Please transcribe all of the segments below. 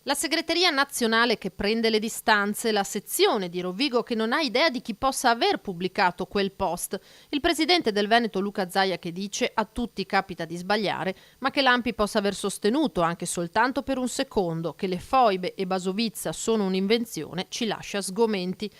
La segreteria nazionale che prende le distanze, la sezione di Rovigo che non ha idea di chi possa aver pubblicato quel post, il presidente del Veneto Luca Zaia che dice a tutti capita di sbagliare, ma che l'ANPI possa aver sostenuto anche soltanto per un secondo che le foibe e Basovizza sono un'invenzione ci lascia sgomenti.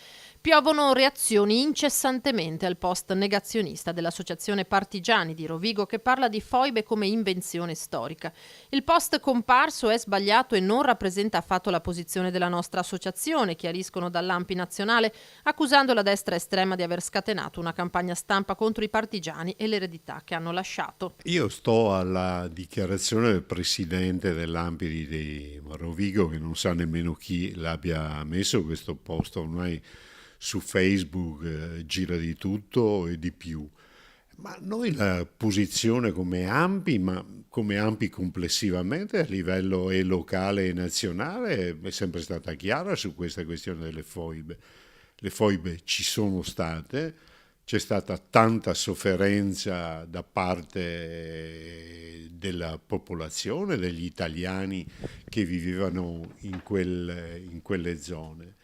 Piovono reazioni incessantemente al post negazionista dell'Associazione Partigiani di Rovigo che parla di foibe come invenzione storica. Il post comparso è sbagliato e non rappresenta affatto la posizione della nostra associazione, chiariscono dall'ANPI nazionale, accusando la destra estrema di aver scatenato una campagna stampa contro i partigiani e l'eredità che hanno lasciato. Io sto alla dichiarazione del presidente dell'ANPI di Rovigo, che non sa nemmeno chi l'abbia messo questo post, ormai su Facebook gira di tutto e di più. Ma noi la posizione come ANPI, ma come ANPI complessivamente a livello e locale e nazionale, è sempre stata chiara su questa questione delle foibe. Le foibe ci sono state, c'è stata tanta sofferenza da parte della popolazione, degli italiani che vivevano in quelle zone.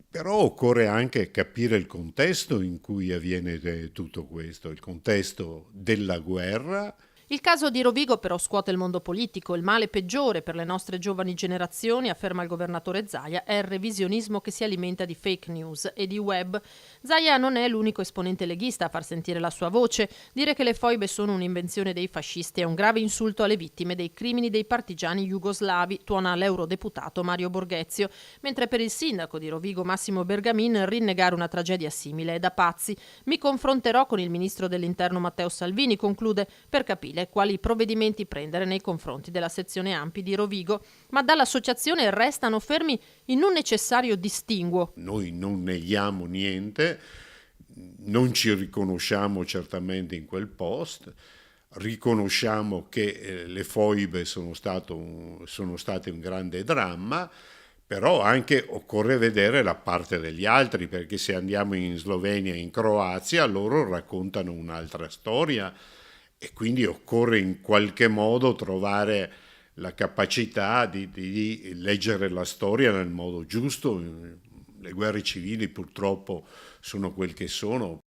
Però occorre anche capire il contesto in cui avviene tutto questo, il contesto della guerra. Il caso di Rovigo però scuote il mondo politico. Il male peggiore per le nostre giovani generazioni, afferma il governatore Zaia, è il revisionismo che si alimenta di fake news e di web. Zaia non è l'unico esponente leghista a far sentire la sua voce. Dire che le foibe sono un'invenzione dei fascisti è un grave insulto alle vittime dei crimini dei partigiani jugoslavi, tuona l'eurodeputato Mario Borghezio, mentre per il sindaco di Rovigo Massimo Bergamin rinnegare una tragedia simile è da pazzi. Mi confronterò con il ministro dell'interno Matteo Salvini, conclude, per capire quali provvedimenti prendere nei confronti della sezione ANPI di Rovigo, ma dall'associazione restano fermi in un necessario distinguo. Noi non neghiamo niente, non ci riconosciamo certamente in quel post, riconosciamo che le foibe sono state un grande dramma, però anche occorre vedere la parte degli altri, perché se andiamo in Slovenia e in Croazia loro raccontano un'altra storia e quindi occorre in qualche modo trovare la capacità di leggere la storia nel modo giusto. Le guerre civili purtroppo sono quel che sono,